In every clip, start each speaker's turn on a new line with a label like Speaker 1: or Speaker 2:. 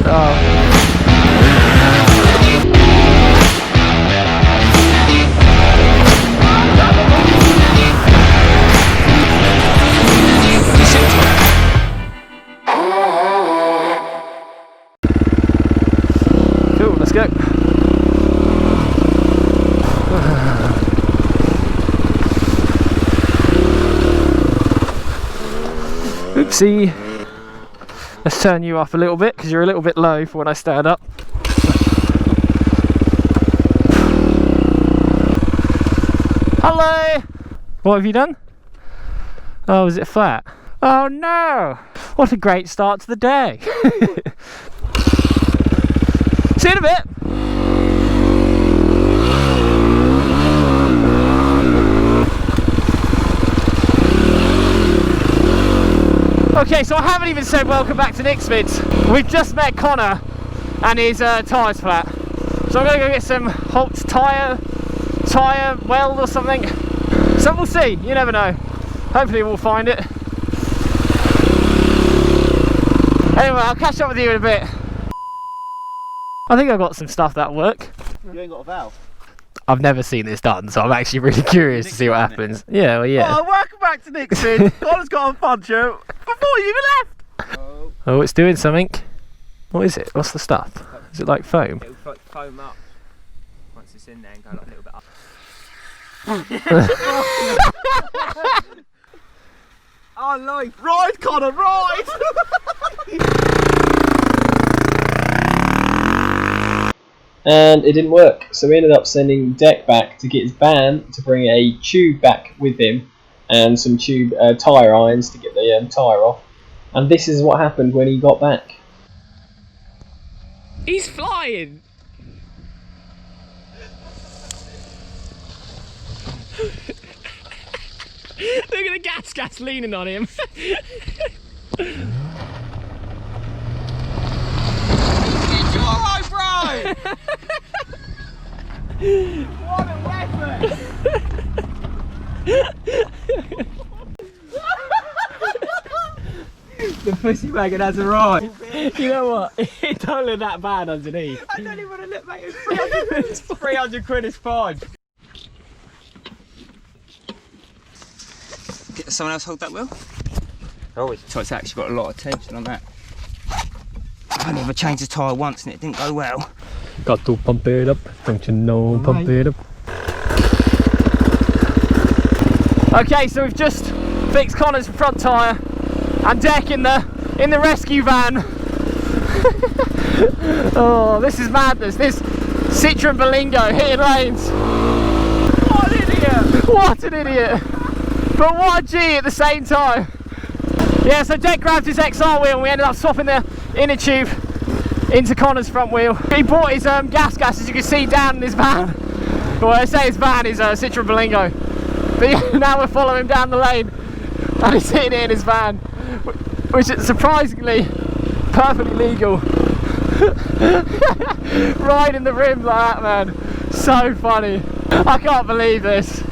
Speaker 1: Cool, let's go. Oopsie. Let's turn you up a little bit because you're a little bit low for when I stand up. Hello! What have you done? Oh, is it flat? Oh no! What a great start to the day! See you in a bit! Okay, so I haven't even said welcome back to Nick's Vids. We've just met Connor and his tyre's flat. So I'm going to go get some Holt's tyre weld or something. So we'll see, you never know. Hopefully we'll find it. Anyway, I'll catch up with you in a bit. I think I've got some stuff that'll work.
Speaker 2: You ain't got a valve?
Speaker 1: I've never seen this done, so I'm actually really curious to see what happens. Yeah, well, yeah.
Speaker 2: Oh, welcome back to Nick's Vids. Connor's got a puncture before you even left.
Speaker 1: Oh, it's doing something. What is it? What's the stuff? Is it like foam?
Speaker 3: It'll foam up once it's in there and go like a little bit up. Oh, life!
Speaker 2: Ride, Connor, ride!
Speaker 4: And it didn't work, so we ended up sending Deck back to get his van to bring a tube back with him and some tube tyre irons to get the tyre off. And this is what happened when he got back.
Speaker 1: He's flying! Look at the gas leaning on him.
Speaker 2: Alright, bro! What a weapon!
Speaker 3: The pussy wagon has arrived.
Speaker 1: You know what? It don't look that bad underneath.
Speaker 3: I don't even want to look, mate. It's 300 quid. It's 300 quid is fine. Get someone else hold that wheel. Oh, so it's actually got a lot of tension on that. I only ever changed the tyre once and it didn't go well.
Speaker 1: Got to pump it up, don't you know, pump it up. Okay, so we've just fixed Connor's front tyre and Deck in the rescue van. Oh, this is madness. This Citroen Berlingo hitting lanes. What an idiot! What an idiot! But what a G at the same time. Yeah, so Deck grabbed his XR wheel and we ended up swapping the inner tube into Connor's front wheel. He bought his gas, as you can see down in his van. Well, I say his van is Citroen Berlingo. But yeah, now we're following him down the lane and he's hitting it in his van, which is surprisingly perfectly legal. Right in the rim like that, man. So funny. I can't believe this.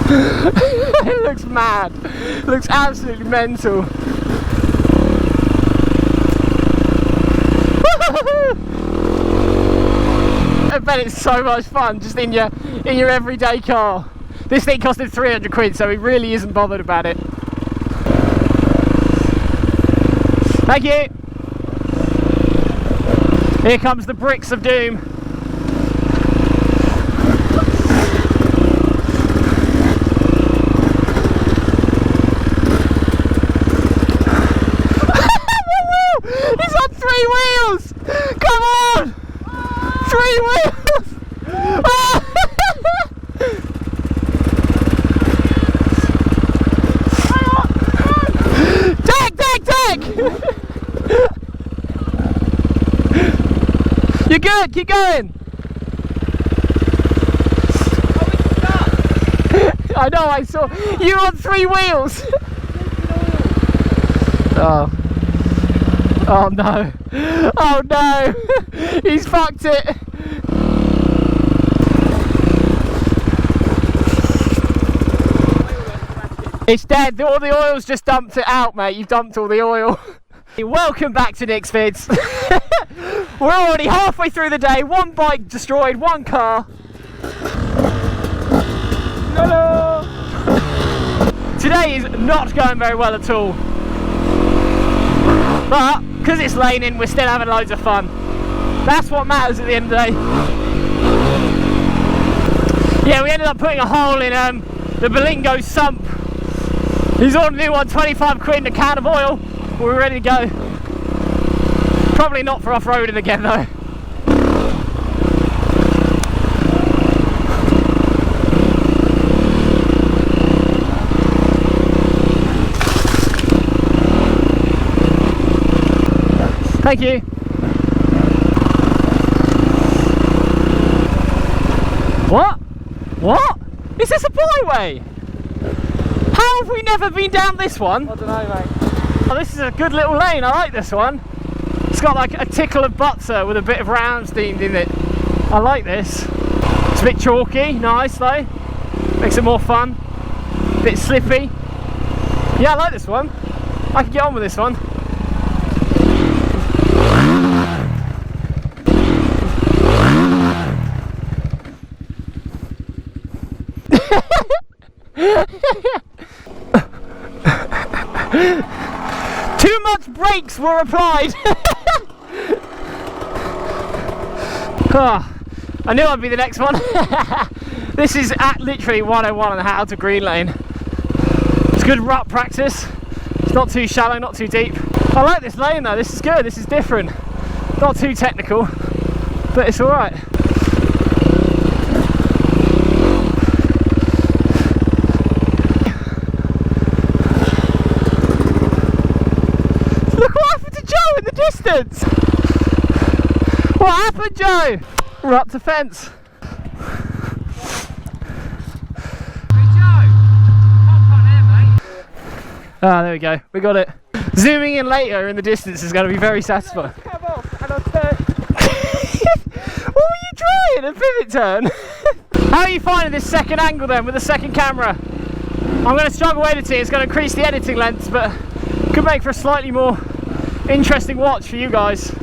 Speaker 1: It looks mad. It looks absolutely mental. I bet it's so much fun just in your everyday car. This thing cost him 300 quid, so he really isn't bothered about it. Thank you. Here comes the bricks of doom. He's on 3 wheels! Come on! 3 wheels! Deck! You're good, keep going! I know, I saw. You're on 3 wheels! Oh. Oh no! Oh no! He's fucked it! It's dead. All the oil's just dumped it out, mate. You've dumped all the oil. Welcome back to Nick's Vids. We're already halfway through the day, one bike destroyed, one car. Hello! Today is not going very well at all. But, because it's raining, we're still having loads of fun. That's what matters at the end of the day. Yeah, we ended up putting a hole in the Berlingo sump. He's ordered a new one, 25 quid and a can of oil. We're ready to go. Probably not for off-roading again though. Thank you. What? What? Is this a byway? How have we never been down this one?
Speaker 2: I don't know, mate.
Speaker 1: Oh, this is a good little lane. I like this one. It's got like a tickle of butter with a bit of round steamed in it. I like this. It's a bit chalky, nice though. Makes it more fun. A bit slippy. Yeah, I like this one. I can get on with this one. Too much brakes were applied. Oh, I knew I'd be the next one. This is at literally 101 on the How to Green Lane. It's good rut practice. It's not too shallow, not too deep. I like this lane though, this is good, this is different. Not too technical, but it's alright. Look what happened to Joe in the distance! What happened, Joe? We're up to fence. Ah, there we go. We got it. Zooming in later in the distance is going to be very satisfying. What were you trying? A pivot turn? How are you finding this second angle then with the second camera? I'm going to struggle editing. It's going to increase the editing lengths, but could make for a slightly more interesting watch for you guys.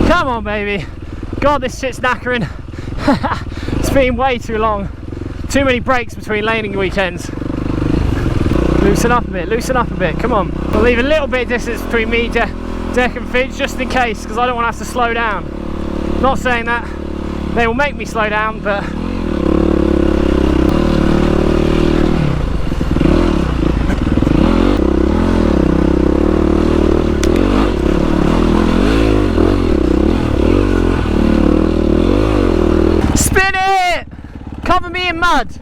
Speaker 1: Come on, baby. God, this shit's knackering. It's been way too long. Too many breaks between laning weekends. Loosen up a bit, come on. We'll leave a little bit of distance between me, Deck and Vids, just in case, because I don't want to have to slow down. Not saying that they will make me slow down, but... Spin it! Cover me in mud!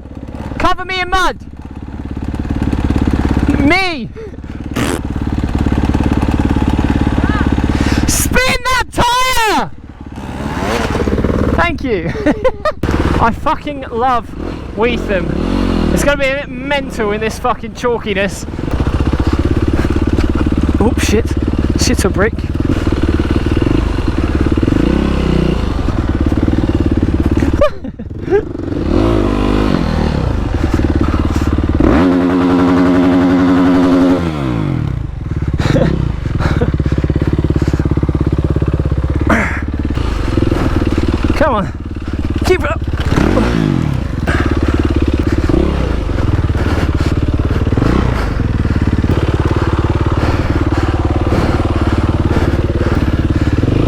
Speaker 1: Cover me in mud! Me! Spin that tyre! Thank you. I fucking love Weetham. It's going to be a bit mental in this fucking chalkiness. Oh shit. Shit a brick. Come on, keep it up.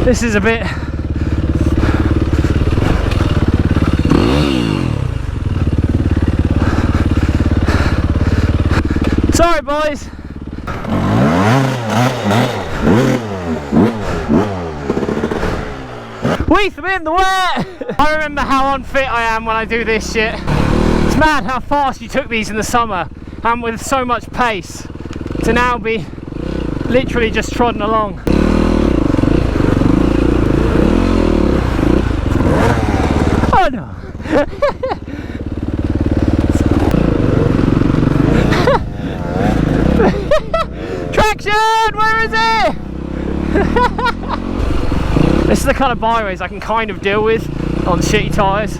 Speaker 1: This is a bit... Sorry, boys. Weetham in the wet! I remember how unfit I am when I do this shit. It's mad how fast you took these in the summer and with so much pace to now be literally just trodden along. Oh no! Traction! Where is it? This is the kind of byways I can kind of deal with on shitty tyres.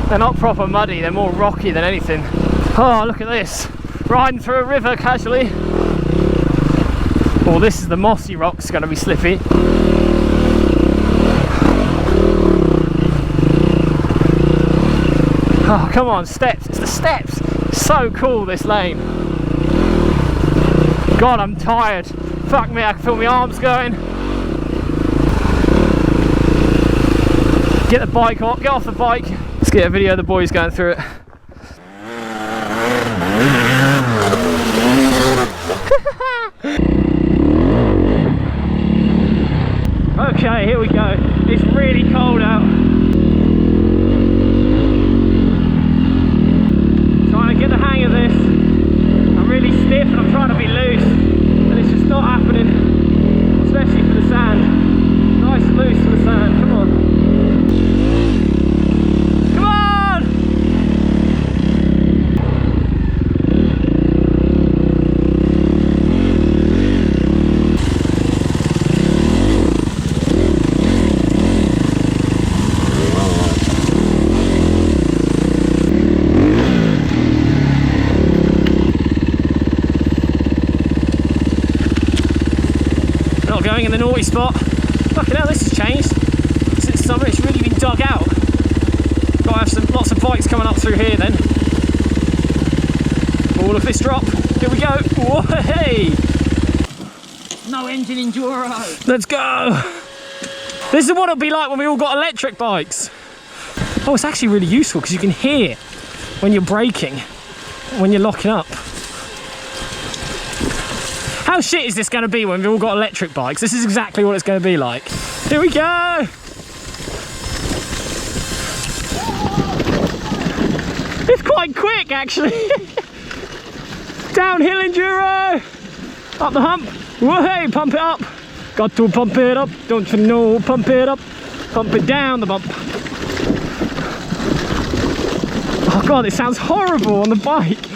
Speaker 1: They're not proper muddy, they're more rocky than anything. Oh, look at this. Riding through a river casually. Oh, this is the mossy rock's going to be slippy. Oh, come on, steps. It's the steps. So cool, this lane. God, I'm tired. Fuck me, I can feel my arms going. Get the bike off, get off the bike. Let's get a video of the boys going through it. Okay, here we go. It's really cold out. Trying to get the hang of this. I'm really stiff and I'm trying to be loose, and it's just not happening, especially for the sand. Nice and loose for the sand. Come on. Come on! Not going in the naughty spot. Fucking hell, this has changed. Since summer, it's really been dug out. Gotta have lots of bikes coming up through here then. All of this drop. Here we go. Whoa, hey!
Speaker 3: No engine enduro.
Speaker 1: Let's go! This is what it'll be like when we all got electric bikes. Oh, it's actually really useful because you can hear when you're braking, when you're locking up. How shit is this going to be when we've all got electric bikes? This is exactly what it's going to be like. Here we go! It's quite quick, actually. Downhill enduro! Up the hump. Whoa, hey, pump it up. Got to pump it up. Don't you know, pump it up. Pump it down the bump. Oh God, it sounds horrible on the bike.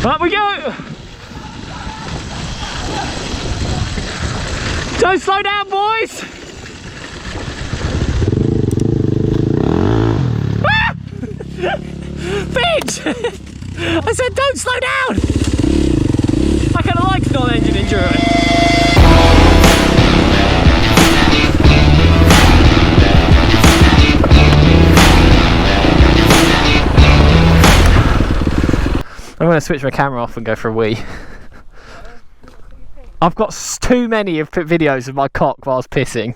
Speaker 1: Up we go! Don't slow down, boys! Ah! Bitch! I said don't slow down! I kind of like non-engine enduro. I'm going to switch my camera off and go for a wee. I've got too many of videos of my cock whilst pissing.